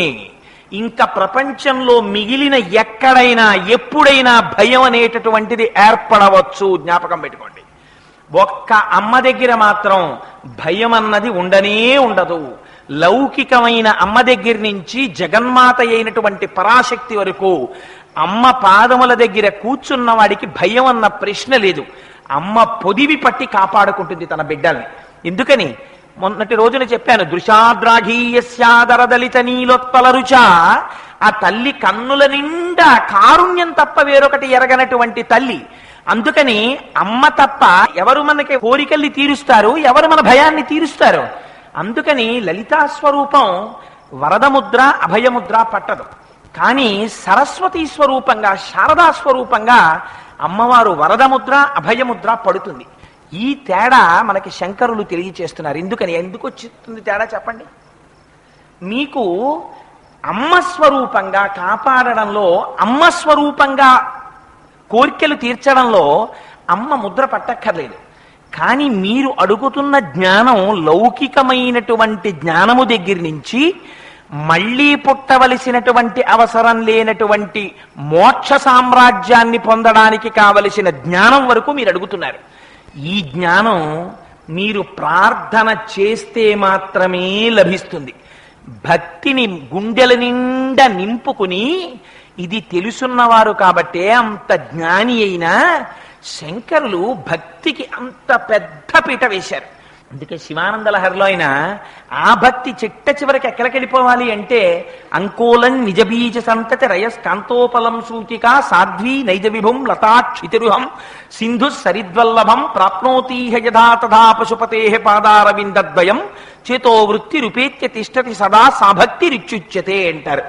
ఇంకా ప్రపంచంలో మిగిలిన ఎక్కడైనా ఎప్పుడైనా భయం అనేటటువంటిది ఏర్పడవచ్చు. జ్ఞాపకం పెట్టుకోండి, ఒక్క అమ్మ దగ్గర మాత్రం భయం అన్నది ఉండనే ఉండదు. లౌకికమైన అమ్మ దగ్గర నుంచి జగన్మాత అయినటువంటి పరాశక్తి వరకు అమ్మ పాదముల దగ్గర కూర్చున్న వాడికి భయం అన్న ప్రశ్న లేదు. అమ్మ పొదివి పట్టి కాపాడుకుంటుంది తన బిడ్డల్ని. ఎందుకని మొన్నటి రోజున చెప్పాను, దృశాద్రాఘీయస్యాదరదలిత నీలోత్పల రుచ. ఆ తల్లి కన్నుల నిండా కారుణ్యం తప్ప వేరొకటి ఎరగనటువంటి తల్లి. అందుకని అమ్మ తప్ప ఎవరు మనకి కోరికల్ని తీరుస్తారు, ఎవరు మన భయాన్ని తీరుస్తారు? అందుకని లలితా స్వరూపం వరదముద్ర అభయముద్ర పట్టదు. కానీ సరస్వతీ స్వరూపంగా, శారదా స్వరూపంగా అమ్మవారు వరదముద్ర అభయముద్ర పడుతుంది. ఈ తేడా మనకి శంకరులు తెలియచేస్తున్నారు. ఎందుకు వచ్చింది తేడా చెప్పండి. మీకు అమ్మ స్వరూపంగా కాపాడడంలో, అమ్మ స్వరూపంగా కోరికలు తీర్చడంలో అమ్మ ముద్ర పట్టక్కర్లేదు. కానీ మీరు అడుగుతున్న జ్ఞానం లౌకికమైనటువంటి జ్ఞానము దగ్గర నుంచి మళ్లీ పుట్టవలసినటువంటి అవసరం లేనటువంటి మోక్ష సామ్రాజ్యాన్ని పొందడానికి కావలసిన జ్ఞానం వరకు మీరు అడుగుతున్నారు. ఈ జ్ఞానం మీరు ప్రార్థన చేస్తే మాత్రమే లభిస్తుంది. భక్తిని గుండెల నిండా నింపుకుని, ఇది తెలుసున్నవారు కాబట్టే అంత జ్ఞాని అయినా శంకరులు భక్తికి అంత పెద్ద పీట వేశారు. అందుకే శివానంద లహరిలో అయినా ఆ భక్తి చిట్ట చివరికి ఎక్కడికెళ్ళిపోవాలి అంటే, అంకోలం నిజబీజ సంతతి రయస్కాంతోపలం సూచిక సాధ్వీ నైజ విభుం లతాక్షితిరుహం సింధు సరిద్వల్లభం ప్రాప్నోతీహ యథా తథా పశుపతే పాదారవిందద్వయం చేతో వృత్తి రూపేత్య తిష్టతి సదా సాభక్తి రిచ్యుచ్యతే అంటారు.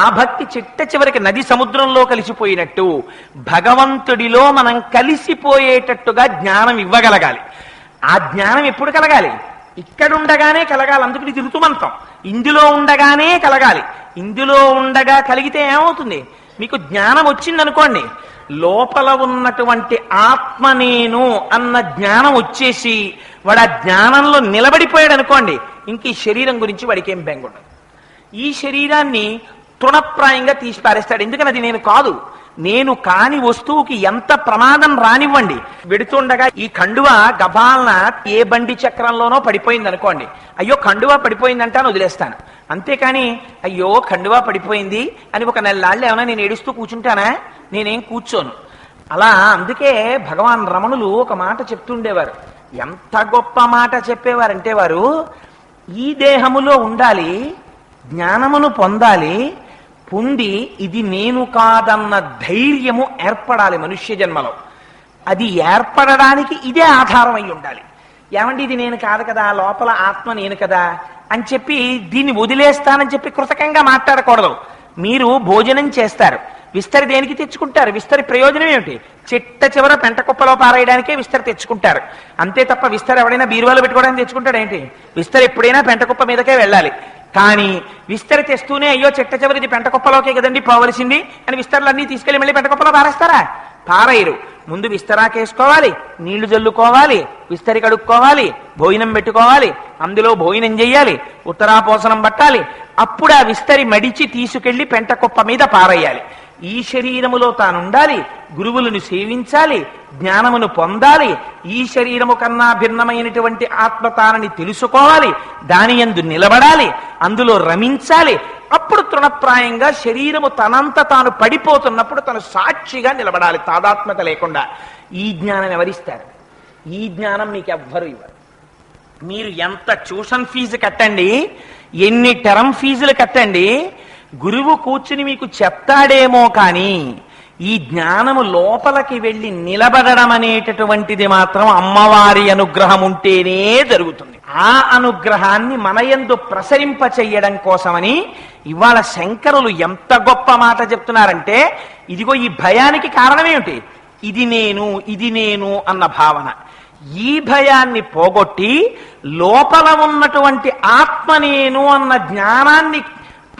ఆ భక్తి చిట్ట చివరికి నది సముద్రంలో కలిసిపోయినట్టు భగవంతుడిలో మనం కలిసిపోయేటట్టుగా జ్ఞానం ఇవ్వగలగాలి. ఆ జ్ఞానం ఎప్పుడు కలగాలి? ఇక్కడుండగానే కలగాలి. అందుకని ఇది ఋతుమంతం. ఇందులో ఉండగానే కలగాలి. ఇందులో ఉండగా కలిగితే ఏమవుతుంది? మీకు జ్ఞానం వచ్చిందనుకోండి, లోపల ఉన్నటువంటి ఆత్మ నేను అన్న జ్ఞానం వచ్చేసి వాడు ఆ జ్ఞానంలో నిలబడిపోయాడు అనుకోండి, ఇంక ఈ శరీరం గురించి వాడికి ఏం బెంగ ఉండదు. ఈ శరీరాన్ని తృణప్రాయంగా తీసి పారేస్తాడు. ఎందుకని అది నేను కాదు. నేను కాని వస్తువుకి ఎంత ప్రమాదం రానివ్వండి, వెడుతుండగా ఈ కండువ గబాలన ఏ బండి చక్రంలోనో పడిపోయింది అనుకోండి, అయ్యో కండువా పడిపోయిందంటాను వదిలేస్తాను. అంతేకాని అయ్యో కండువా పడిపోయింది అని ఒక నెలలాళ్ళు ఏమైనా నేను ఏడుస్తూ కూర్చుంటానా? నేనేం కూర్చోను. అలా అందుకే భగవాన్ రమణులు ఒక మాట చెప్తుండేవారు. ఎంత గొప్ప మాట చెప్పేవారంటే, వారు ఈ దేహములో ఉండాలి, జ్ఞానమును పొందాలి, పొంది ఇది నేను కాదన్న ధైర్యము ఏర్పడాలి మనుష్య జన్మలో. అది ఏర్పడడానికి ఇదే ఆధారం అయి ఉండాలి. ఏమండి ఇది నేను కాదు కదా, లోపల ఆత్మ నేను కదా అని చెప్పి దీన్ని వదిలేస్తానని చెప్పి కృతకంగా మాట్లాడకూడదు. మీరు భోజనం చేస్తారు, విస్తరి దేనికి తెచ్చుకుంటారు? విస్తరి ప్రయోజనం ఏమిటి? చిట్ట చివర పెంట కుప్పలో పారేయడానికే విస్తరి తెచ్చుకుంటారు. అంతే తప్ప విస్తరి ఎవడైనా బీరువాలో పెట్టుకోవడానికి తెచ్చుకుంటాడు ఏంటి? విస్తరి ఎప్పుడైనా పెంట కుప్ప మీదకే వెళ్ళాలి. కానీ విస్తరి తెస్తూనే అయ్యో చిట్ట చివరి ఇది పెంట కుప్పలోకే కదండి పోవలసింది అని విస్తరులన్నీ తీసుకెళ్లి మళ్ళీ పెంట కుప్పలో పారేస్తారా? పారేయరు. ముందు విస్తరాకేసుకోవాలి, నీళ్లు జల్లుకోవాలి, విస్తరి కడుక్కోవాలి, భోజనం పెట్టుకోవాలి, అందులో భోజనం చెయ్యాలి, ఉత్తరాపోసనం పట్టాలి, అప్పుడు ఆ విస్తరి మడిచి తీసుకెళ్లి పెంట కుప్ప మీద పారేయాలి. ఈ శరీరములో తానుండాలి, గురువులను సేవించాలి, జ్ఞానమును పొందాలి, ఈ శరీరము కన్నా భిన్నమైనటువంటి ఆత్మ తానని తెలుసుకోవాలి, దాని యందు నిలబడాలి, అందులో రమించాలి. అప్పుడు తృణప్రాయంగా శరీరము తనంత తాను పడిపోతున్నప్పుడు తను సాక్షిగా నిలబడాలి, తాదాత్మ్యత లేకుండా. ఈ జ్ఞానం ఎవరిస్తారు? ఈ జ్ఞానం మీకు ఎవ్వరు ఇవ్వరు. మీరు ఎంత ట్యూషన్ ఫీజు కట్టండి, ఎన్ని టర్మ్ ఫీజులు కట్టండి, గురువు కూర్చుని మీకు చెప్తాడేమో కానీ ఈ జ్ఞానము లోపలికి వెళ్ళి నిలబడడం అనేటటువంటిది మాత్రం అమ్మవారి అనుగ్రహం ఉంటేనే జరుగుతుంది. ఆ అనుగ్రహాన్ని మన యందు ప్రసరింప చెయ్యడం కోసమని ఇవాళ శంకరులు ఎంత గొప్ప మాట చెప్తున్నారంటే, ఇదిగో ఈ భయానికి కారణమేమిటి? ఇది నేను అన్న భావన. ఈ భయాన్ని పోగొట్టి లోపల ఉన్నటువంటి ఆత్మ నేను అన్న జ్ఞానాన్ని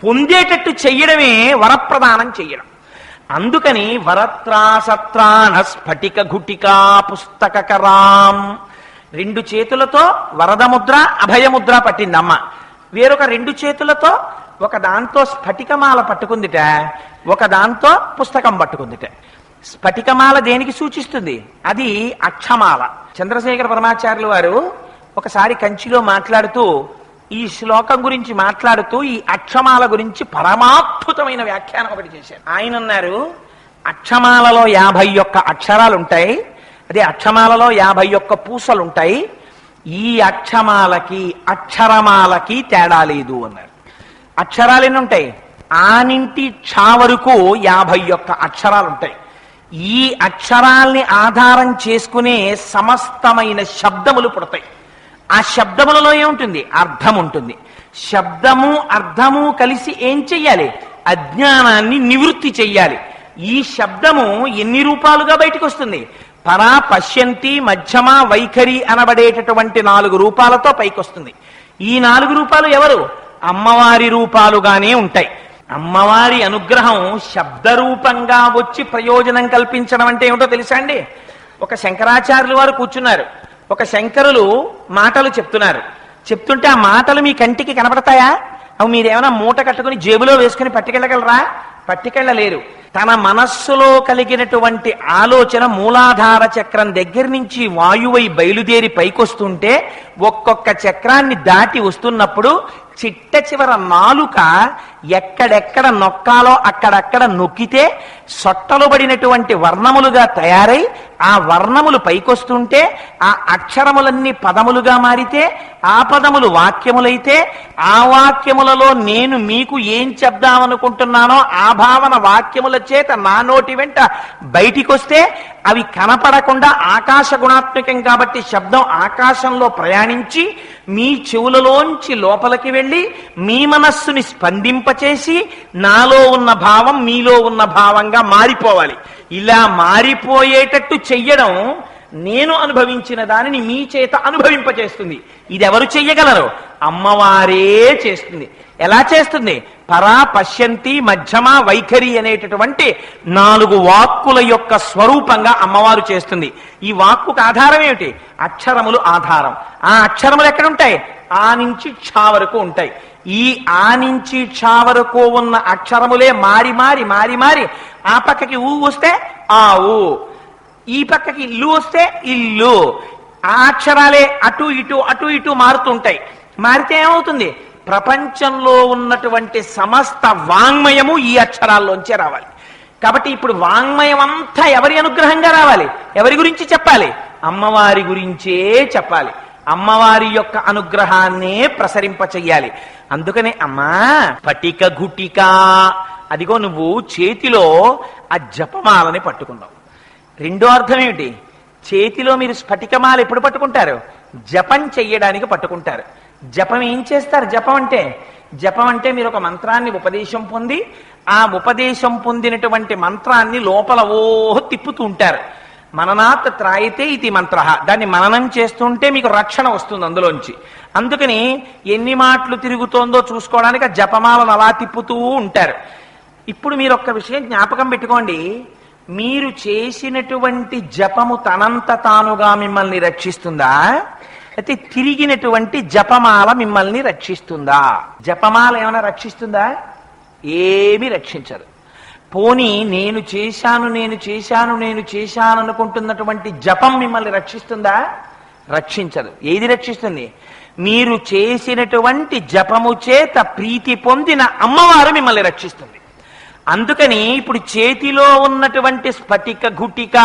పొందేటట్టు చెయ్యడమే వరప్రదానం చెయ్యడం. అందుకని వరత్రాసత్రాణ స్ఫటిక ఘుటికా పుస్తకరాం, 2 చేతులతో వరదముద్ర అభయముద్ర పట్టిందమ్మ, వేరొక 2 చేతులతో ఒక దాంతో స్ఫటికమాల పట్టుకుందిట, ఒక దాంతో పుస్తకం పట్టుకుందిట. స్ఫటికమాల దేనికి సూచిస్తుంది? అది అక్షమాల. చంద్రశేఖర పరమాచార్యులు వారు ఒకసారి కంచిలో మాట్లాడుతూ ఈ శ్లోకం గురించి మాట్లాడుతూ ఈ అక్షమాల గురించి పరమాద్భుతమైన వ్యాఖ్యానం ఒకటి చేశారు. ఆయన అన్నారు, అక్షమాలలో 51 అక్షరాలు ఉంటాయి, అదే అక్షమాలలో 51 పూసలుంటాయి. ఈ అక్షమాలకి అక్షరమాలకి తేడా లేదు అన్నారు. అక్షరాలు ఎన్ని ఉంటాయి? ఆనింటి ఛా వరకు 51 అక్షరాలు ఉంటాయి. ఈ అక్షరాల్ని ఆధారం చేసుకునే సమస్తమైన శబ్దములు పుడతాయి. ఆ శబ్దములలో ఏముంటుంది? అర్థం ఉంటుంది. శబ్దము అర్థము కలిసి ఏం చెయ్యాలి? అజ్ఞానాన్ని నివృత్తి చెయ్యాలి. ఈ శబ్దము ఎన్ని రూపాలుగా బయటకు వస్తుంది? పరా, పశ్యంతి, మధ్యమ, వైఖరి అనబడేటటువంటి 4 రూపాలతో పైకొస్తుంది. ఈ 4 రూపాలు ఎవరు? అమ్మవారి రూపాలుగానే ఉంటాయి. అమ్మవారి అనుగ్రహం శబ్దరూపంగా వచ్చి ప్రయోజనం కల్పించడం అంటే ఏమిటో తెలుసా అండి? ఒక శంకరాచార్యులు వారు కూర్చున్నారు, ఒక శంకరులు మాటలు చెప్తుంటే ఆ మాటలు మీ కంటికి కనపడతాయా? అవి మీరేమైనా మూట కట్టుకుని జేబులో వేసుకుని పట్టుకెళ్ళగలరా? పట్టుకెళ్ళలేరు. తన మనస్సులో కలిగినటువంటి ఆలోచన మూలాధార చక్రం దగ్గర నుంచి వాయువై బయలుదేరి పైకొస్తుంటే ఒక్కొక్క చక్రాన్ని దాటి వస్తున్నప్పుడు చిట్ట చివర నాలుక ఎక్కడెక్కడ నొక్కాలో అక్కడక్కడ నొక్కితే సొట్టలు పడినటువంటి వర్ణములుగా తయారై ఆ వర్ణములు పైకొస్తుంటే ఆ అక్షరములన్నీ పదములుగా మారితే ఆ పదములు వాక్యములైతే ఆ వాక్యములలో నేను మీకు ఏం చెప్దామనుకుంటున్నానో ఆ భావన వాక్యముల చేత నా నోటి వెంట బయటికొస్తే అవి కనపడకుండా ఆకాశ గుణాత్మకం కాబట్టి శబ్దం ఆకాశంలో ప్రయాణించి మీ చెవులలోంచి లోపలికి వెళ్ళి మీ మనస్సుని స్పందింపచేసి నాలో ఉన్న భావం మీలో ఉన్న భావంగా మారిపోవాలి. ఇలా మారిపోయేటట్టు చెయ్యడం నేను అనుభవించిన దానిని మీ చేత అనుభవింపచేస్తుంది. ఇది ఎవరు చెయ్యగలరు? అమ్మవారే చేస్తుంది. ఎలా చేస్తుంది? పరా, పశ్యంతి, మధ్యమ, వైఖరి అనేటటువంటి 4 వాక్కుల యొక్క స్వరూపంగా అమ్మవారు చేస్తుంది. ఈ వాక్కుకు ఆధారం ఏమిటి? అక్షరములు ఆధారం. ఆ అక్షరములు ఎక్కడుంటాయి? ఆ నుంచి ఛా వరకు ఉంటాయి. ఈ ఆ నుంచి ఛా వరకు ఉన్న అక్షరములే మారి మారి మారి మారి ఆ పక్కకి ఊ వస్తే ఆ ఊ, ఈ పక్కకి ఇల్లు వస్తే ఇల్లు, ఆ అక్షరాలే అటు ఇటు మారుతుంటాయి. మారితే ఏమవుతుంది? ప్రపంచంలో ఉన్నటువంటి సమస్త వాంగ్మయము ఈ అక్షరాల్లోంచే రావాలి. కాబట్టి ఇప్పుడు వాంగ్మయం అంతా ఎవరి అనుగ్రహంగా రావాలి? ఎవరి గురించి చెప్పాలి? అమ్మవారి గురించే చెప్పాలి. అమ్మవారి యొక్క అనుగ్రహాన్నే ప్రసరింప చెయ్యాలి. అందుకనే అమ్మా పటిక గుటిక, అదిగో నువ్వు చేతిలో ఆ జపమాలని పట్టుకున్నావు. రెండో అర్థం ఏమిటి? చేతిలో మీరు స్ఫటికమాల ఎప్పుడు పట్టుకుంటారు? జపం చెయ్యడానికి పట్టుకుంటారు. జపం ఏం చేస్తారు? జపం అంటే మీరు ఒక మంత్రాన్ని ఉపదేశం పొంది ఆ ఉపదేశం పొందినటువంటి మంత్రాన్ని లోపల ఓహో తిప్పుతూ ఉంటారు. మననాత్ త్రాయితే ఇది మంత్ర, దాన్ని మననం చేస్తుంటే మీకు రక్షణ వస్తుంది అందులోంచి. అందుకని ఎన్ని మాటలు తిరుగుతోందో చూసుకోవడానికి ఆ జపమాలను అలా తిప్పుతూ ఉంటారు. ఇప్పుడు మీరు ఒక్క విషయం జ్ఞాపకం పెట్టుకోండి, మీరు చేసినటువంటి జపము తనంత తానుగా మిమ్మల్ని రక్షిస్తుందా, అయితే తిరిగినటువంటి జపమాల మిమ్మల్ని రక్షిస్తుందా? జపమాల ఏమైనా రక్షిస్తుందా? ఏమీ రక్షించదు. పోనీ నేను చేశాను అనుకుంటున్నటువంటి జపం మిమ్మల్ని రక్షిస్తుందా? రక్షించదు. ఏది రక్షిస్తుంది? మీరు చేసినటువంటి జపము చేత ప్రీతి పొందిన అమ్మవారు మిమ్మల్ని రక్షిస్తుంది. అందుకని ఇప్పుడు చేతిలో ఉన్నటువంటి స్ఫటిక గుటిక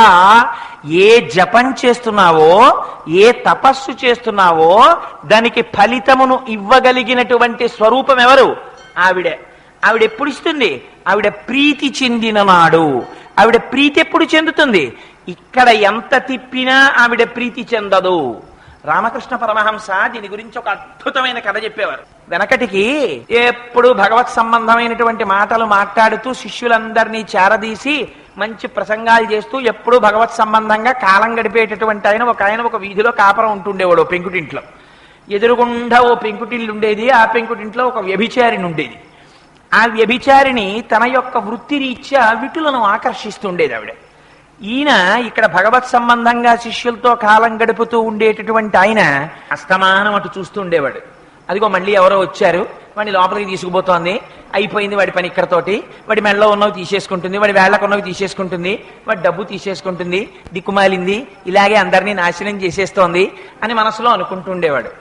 ఏ జపం చేస్తున్నావో, ఏ తపస్సు చేస్తున్నావో దానికి ఫలితమును ఇవ్వగలిగినటువంటి స్వరూపం ఎవరు? ఆవిడే. ఆవిడ ఎప్పుడు ఇస్తుంది? ఆవిడ ప్రీతి చెందిన నాడు. ఆవిడ ప్రీతి ఎప్పుడు చెందుతుంది? ఇక్కడ ఎంత తిప్పినా ఆవిడ ప్రీతి చెందదు. రామకృష్ణ పరమహంస దీని గురించి ఒక అద్భుతమైన కథ చెప్పేవారు. వెనకటికి ఎప్పుడు భగవత్ సంబంధమైనటువంటి మాటలు మాట్లాడుతూ శిష్యులందరినీ చేరదీసి మంచి ప్రసంగాలు చేస్తూ ఎప్పుడూ భగవత్ సంబంధంగా కాలం గడిపేటటువంటి ఆయన ఒక వీధిలో కాపరం ఉంటుండేవాడు పెంకుటింట్లో. ఎదురుగుండా ఓ పెంకుటిల్లు ఉండేది. ఆ పెంకుటింట్లో ఒక వ్యభిచారిని ఉండేది. ఆ వ్యభిచారిని తన యొక్క వృత్తి రీత్యా విటులను ఆకర్షిస్తుండేది ఆవిడ. ఈయన ఇక్కడ భగవత్ సంబంధంగా శిష్యులతో కాలం గడుపుతూ ఉండేటటువంటి ఆయన అస్తమానం అటు చూస్తూ ఉండేవాడు. అదిగో మళ్ళీ ఎవరో వచ్చారు, వాడిని లోపలికి తీసుకుపోతోంది, అయిపోయింది వాడి పని ఇక్కడతోటి, వాడి మెడలో ఉన్నవి తీసేసుకుంటుంది, వాడి వేళ్లకు ఉన్నవి తీసేసుకుంటుంది, వాడి డబ్బు తీసేసుకుంటుంది, దిక్కుమాలింది, ఇలాగే అందరినీ నాశనం చేసేస్తోంది అని మనసులో అనుకుంటూ ఉండేవాడు.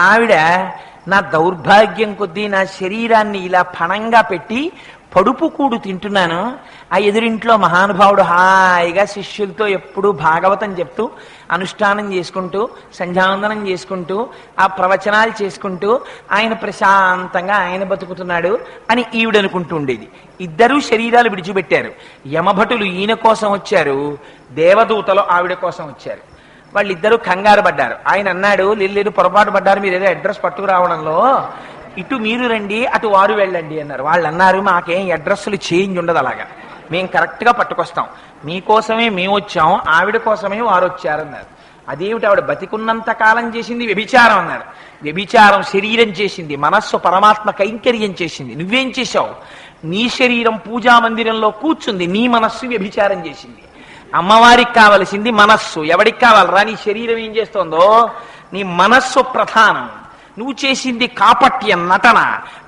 ఆవిడ నా దౌర్భాగ్యం కొద్దీ నా శరీరాన్ని ఇలా పణంగా పెట్టి పడుపు కూడు తింటున్నాను, ఆ ఎదురింట్లో మహానుభావుడు హాయిగా శిష్యులతో ఎప్పుడూ భాగవతం చెప్తూ అనుష్ఠానం చేసుకుంటూ సంధ్యావందనం చేసుకుంటూ ఆ ప్రవచనాలు చేసుకుంటూ ఆయన ప్రశాంతంగా ఆయన బతుకుతున్నాడు అని ఈవిడ అనుకుంటూ ఉండేది. ఇద్దరూ శరీరాలు విడిచిపెట్టారు. యమభటులు ఈయన కోసం వచ్చారు, దేవదూతలు ఆవిడ కోసం వచ్చారు. వాళ్ళిద్దరూ కంగారు పడ్డారు. ఆయన అన్నాడు, లేదు పొరపాటు పడ్డారు, మీరు ఏదో అడ్రస్ పట్టుకురావడంలో, ఇటు మీరు రండి అటు వారు వెళ్ళండి అన్నారు. వాళ్ళు అన్నారు, మాకేం అడ్రస్లు చేంజ్ ఉండదు, అలాగా మేము కరెక్ట్గా పట్టుకొస్తాం, మీకోసమే మేము వచ్చాం, ఆవిడ కోసమే వారు వచ్చారన్నారు. అదేమిటి? ఆవిడ బతికున్నంత కాలం చేసింది వ్యభిచారం అన్నారు. వ్యభిచారం శరీరం చేసింది, మనస్సు పరమాత్మ కైంకర్యం చేసింది. నువ్వేం చేశావు? నీ శరీరం పూజా మందిరంలో కూర్చుంది, నీ మనస్సు వ్యభిచారం చేసింది. అమ్మవారికి కావలసింది మనస్సు. ఎవరికి కావాలరా? నీ శరీరం ఏం చేస్తోందో నీ మనస్సు ప్రధానం. నువ్వు చేసింది కాపట్యం, నటన.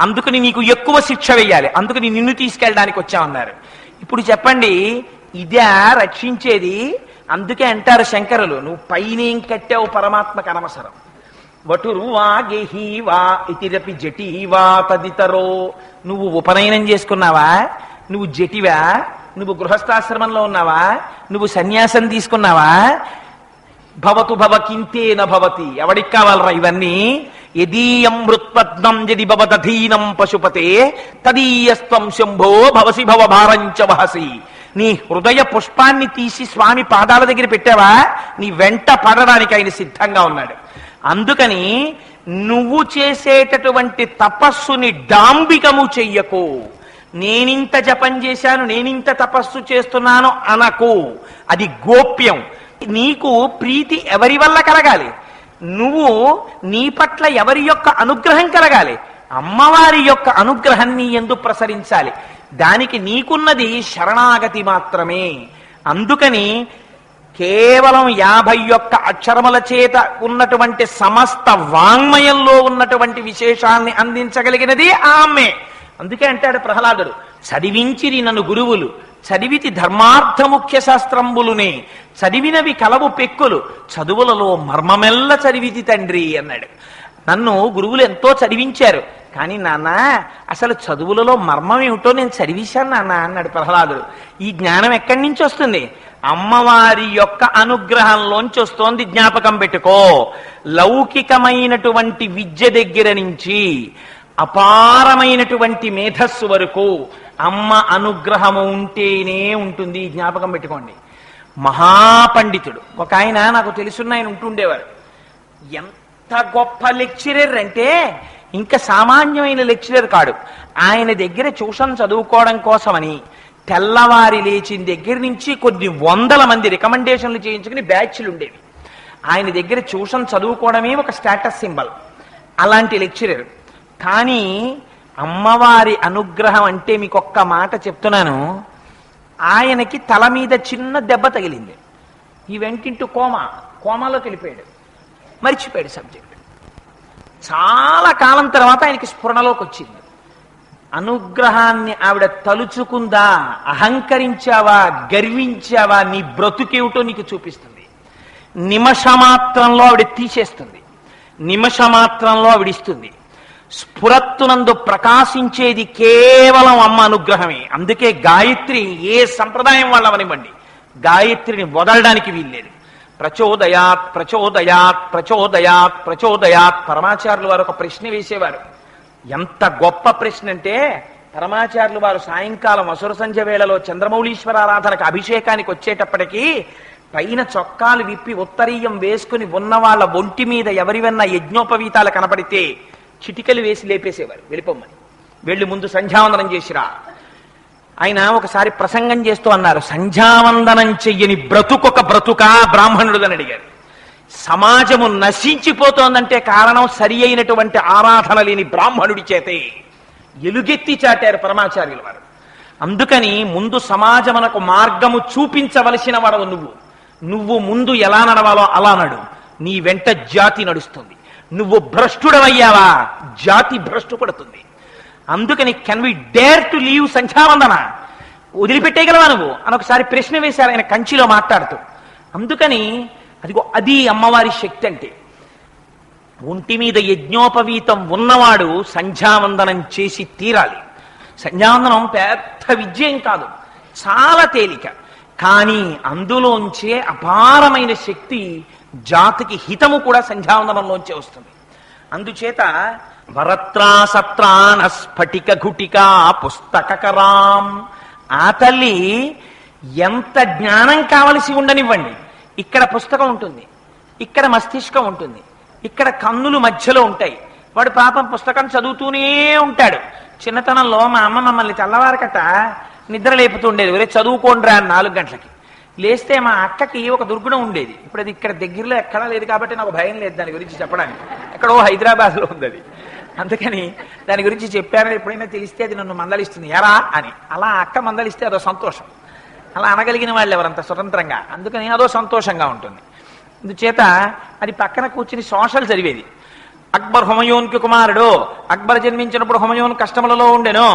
అందుకని నీకు ఎక్కువ శిక్ష వేయాలి, అందుకని నిన్ను తీసుకెళ్ళడానికి వచ్చామన్నారు. ఇప్పుడు చెప్పండి, ఇదే రక్షించేది? అందుకే అంటారు శంకరులు, నువ్వు పైనేం కట్టావు పరమాత్మకు అనవసరం. వటురువా గేహీవా ఇతిరపి జటీవా తదితరో. నువ్వు ఉపనయనం చేసుకున్నావా? నువ్వు జటివా? నువ్వు గృహస్థాశ్రమంలో ఉన్నావా? నువ్వు సన్యాసం తీసుకున్నావా? భవతు భవకింతేన భవతి. ఎవడికి కావాలరా ఇవన్నీ? యదీయం మృత్పద్మం యది భవదధీనం పశుపతే తదీయస్త్వం శంభో భవసి భవభారంచ వహసి. నీ హృదయ పుష్పాన్ని తీసి స్వామి పాదాల దగ్గర పెట్టావా? నీ వెంట పడడానికి ఆయన సిద్ధంగా ఉన్నాడు. అందుకని నువ్వు చేసేటటువంటి తపస్సుని డాంబికము చెయ్యకు. నేనింత జపం చేశాను, నేనింత తపస్సు చేస్తున్నాను అనకు. అది గోప్యం. నీకు ప్రీతి ఎవరి వల్ల కలగాలి? నువ్వు నీ పట్ల ఎవరి యొక్క అనుగ్రహం కలగాలి? అమ్మవారి యొక్క అనుగ్రహం నీ యందు ప్రసరించాలి. దానికి నీకున్నది శరణాగతి మాత్రమే. అందుకని కేవలం 51 అక్షరముల చేత ఉన్నటువంటి సమస్త వాంగ్మయంలో ఉన్నటువంటి విశేషాన్ని అందించగలిగినది ఆమె. అందుకే అంటాడు ప్రహ్లాదుడు, చదివించిరి నన్ను గురువులు, చదివితి ధర్మార్థ ముఖ్య శాస్త్రంబులునే, చదివినవి కలవు పెక్కులు, చదువులలో మర్మమెల్ల చదివితి తండ్రి అన్నాడు. నన్ను గురువులు ఎంతో చదివించారు, కానీ నాన్న అసలు చదువులలో మర్మం ఏమిటో నేను చదివిశాను నాన్న అన్నాడు ప్రహ్లాదుడు. ఈ జ్ఞానం ఎక్కడి నుంచి వస్తుంది? అమ్మవారి యొక్క అనుగ్రహంలోంచి వస్తోంది. జ్ఞాపకం పెట్టుకో. లౌకికమైనటువంటి విద్య దగ్గర నుంచి అపారమైనటువంటి మేధస్సు వరకు అమ్మ అనుగ్రహము ఉంటేనే ఉంటుంది. జ్ఞాపకం పెట్టుకోండి. మహాపండితుడు ఒక ఆయన నాకు తెలుసున్న ఆయన ఉంటుండేవారు. ఎంత గొప్ప లెక్చరర్ అంటే ఇంకా సామాన్యమైన లెక్చరర్ కాడు. ఆయన దగ్గర ట్యూషన్ చదువుకోవడం కోసమని తెల్లవారి లేచిన దగ్గర నుంచి కొన్ని వందల మంది రికమెండేషన్లు చేయించుకుని బ్యాచ్లు ఉండేవి. ఆయన దగ్గర ట్యూషన్ చదువుకోవడమే ఒక స్టేటస్ సింబల్. అలాంటి లెక్చరర్. కానీ అమ్మవారి అనుగ్రహం అంటే మీకు ఒక్క మాట చెప్తున్నాను. ఆయనకి తల మీద చిన్న దెబ్బ తగిలింది. ఈ వెంటింటూ కోమాలోకి వెళ్ళిపోయాడు, మర్చిపోయాడు సబ్జెక్ట్. చాలా కాలం తర్వాత ఆయనకి స్ఫురణలోకి వచ్చింది. అనుగ్రహాన్ని ఆవిడ తలుచుకుందా, అహంకరించావా, గర్వించావా, నీ బ్రతుకేమిటో నీకు చూపిస్తుంది. నిమిషమాత్రంలో ఆవిడ తీసేస్తుంది, నిమిషమాత్రంలో ఆవిడిస్తుంది. స్ఫురత్తునందు ప్రకాశించేది కేవలం అమ్మ అనుగ్రహమే. అందుకే గాయత్రి ఏ సంప్రదాయం వాళ్ళవనివ్వండి, గాయత్రిని వదలడానికి వీల్లేదు. ప్రచోదయాత్ ప్రచోదయాత్ ప్రచోదయాత్ ప్రచోదయాత్. పరమాచార్యులు వారు ఒక ప్రశ్న వేసేవారు. ఎంత గొప్ప ప్రశ్న అంటే, పరమాచార్యులు వారు సాయంకాలం అసుర సంధ్య వేళలో చంద్రమౌళీశ్వరారాధనకు అభిషేకానికి వచ్చేటప్పటికీ పైన చొక్కాలు విప్పి ఉత్తరీయం వేసుకుని ఉన్న వాళ్ళ ఒంటి మీద ఎవరివన్నా యజ్ఞోపవీతాలు కనపడితే చిటికలు వేసి లేపేసేవారు, వెళ్ళిపోమ్మని. వెళ్ళి ముందు సంధ్యావందనం చేసిరా. ఆయన ఒకసారి ప్రసంగం చేస్తూ అన్నారు, సంధ్యావందనం చెయ్యని బ్రతుకొక బ్రతుకా బ్రాహ్మణుడుదని అడిగారు. సమాజము నశించిపోతోందంటే కారణం సరి అయినటువంటి ఆరాధన లేని బ్రాహ్మణుడి చేతే. ఎలుగెత్తి చాటారు పరమాచార్యుల వారు. అందుకని ముందు సమాజమునకు మార్గము చూపించవలసిన వాడవు నువ్వు ముందు ఎలా నడవాలో అలా నడు. నీ వెంట జాతి నడుస్తుంది. నువ్వు భ్రష్టుడవయ్యావా, జాతి భ్రష్టు పడుతుంది. అందుకని can we dare to leave సంధ్యావందన, వదిలిపెట్టేయగలవా నువ్వు అని ఒకసారి ప్రశ్న వేశారు ఆయన కంచిలో మాట్లాడుతూ. అందుకని అది అమ్మవారి శక్తి అంటే. ఒంటి మీద యజ్ఞోపవీతం ఉన్నవాడు సంధ్యావందనం చేసి తీరాలి. సంధ్యావందనం పెద్ద విజయం కాదు, చాలా తేలిక. కానీ అందులోంచే అపారమైన శక్తి, జాతికి హితము కూడా సంధ్యావందనంలోంచే వస్తుంది. అందుచేత వరత్రా సత్రాన స్ఫటిక ఘుటికా పుస్తకరాం. ఆ తల్లి ఎంత జ్ఞానం కావలసి ఉండనివ్వండి, ఇక్కడ పుస్తకం ఉంటుంది, ఇక్కడ మస్తిష్కం ఉంటుంది, ఇక్కడ కన్నులు మధ్యలో ఉంటాయి. వాడు పాపం పుస్తకం చదువుతూనే ఉంటాడు. చిన్నతనంలో మా అమ్మ మమ్మల్ని తెల్లవారకట నిద్ర లేపుతుండేది, ఒరే చదువుకోండిరా 4 గంటలకి. లేస్తే మా అక్కకి ఒక దుర్గుణం ఉండేది. ఇప్పుడు అది ఇక్కడ దగ్గరలో ఎక్కడా లేదు కాబట్టి నాకు భయం లేదు దాని గురించి చెప్పడానికి. ఎక్కడో హైదరాబాద్లో ఉంది అది. అందుకని దాని గురించి చెప్పారని ఎప్పుడైనా తెలిస్తే అది నన్ను మందలిస్తుంది, ఎరా అని. అలా అక్క మందలిస్తే అదో సంతోషం. అలా అనగలిగిన వాళ్ళు ఎవరంత స్వతంత్రంగా, అందుకని అదో సంతోషంగా ఉంటుంది. అందుచేత అది పక్కన కూర్చుని సోషల్ చదివేది. అక్బర్ హుమయూన్కి కుమారుడు, అక్బర్ జన్మించినప్పుడు హుమయూన్ కష్టములలో ఉండెను,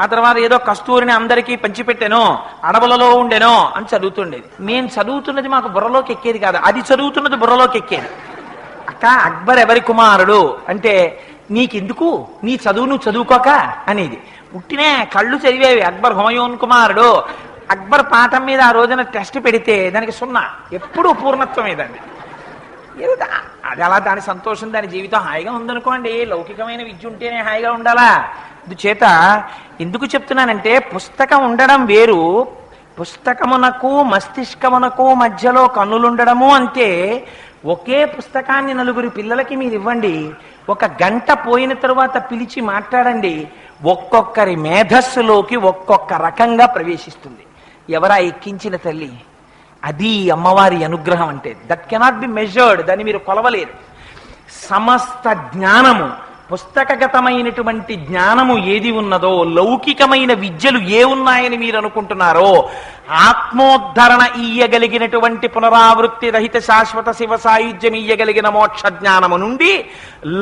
ఆ తర్వాత ఏదో కస్తూరిని అందరికీ పంచిపెట్టెను, అడవులలో ఉండెను అని చదువుతుండేది. నేను చదువుతున్నది మాకు బుర్రలోకి ఎక్కేది కాదు, అది చదువుతున్నది బుర్రలోకి ఎక్కేది. అక్క అక్బర్ ఎవరి కుమారుడు అంటే, నీకెందుకు, నీ చదువు నువ్వు చదువుకోక అనేది. పుట్టినే కళ్ళు చదివేవి. అక్బర్ హుమయూన్ కుమారుడు. అక్బర్ పాఠం మీద ఆ రోజున టెస్ట్ పెడితే దానికి 0, ఎప్పుడూ పూర్ణత్వమే దాన్ని. అది అలా దాని సంతోషం, దాని జీవితం హాయిగా ఉందనుకోండి. లౌకికమైన విద్య ఉంటేనే హాయిగా ఉండాలా. అందుచేత ఎందుకు చెప్తున్నానంటే, పుస్తకం ఉండడం వేరు, పుస్తకమునకు మస్తిష్కమునకు మధ్యలో కన్నులుండడము అంతే. ఒకే పుస్తకాన్ని 9 పిల్లలకి మీరు ఇవ్వండి, 1 గంట పోయిన తరువాత పిలిచి మాట్లాడండి, ఒక్కొక్కరి మేధస్సులోకి ఒక్కొక్క రకంగా ప్రవేశిస్తుంది. ఎవరా ఎక్కించిన తల్లి? అది అమ్మవారి అనుగ్రహం అంటే. దట్ కెనాట్ బి మెజర్డ్, దాన్ని మీరు కొలవలేరు. సమస్త జ్ఞానము, పుస్తకగతమైనటువంటి జ్ఞానము ఏది ఉన్నదో, లౌకికమైన విద్యలు ఏ ఉన్నాయని మీరు అనుకుంటున్నారో, ఆత్మోద్ధరణ ఇయ్యగలిగినటువంటి పునరావృత్తి రహిత శాశ్వత శివ సాయుధ్యం ఇయ్యగలిగిన మోక్ష జ్ఞానము నుండి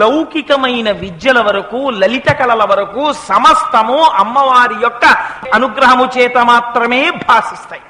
లౌకికమైన విద్యల వరకు, లలిత కళల వరకు సమస్తము అమ్మవారి యొక్క అనుగ్రహము చేత మాత్రమే భాసిస్తాయి.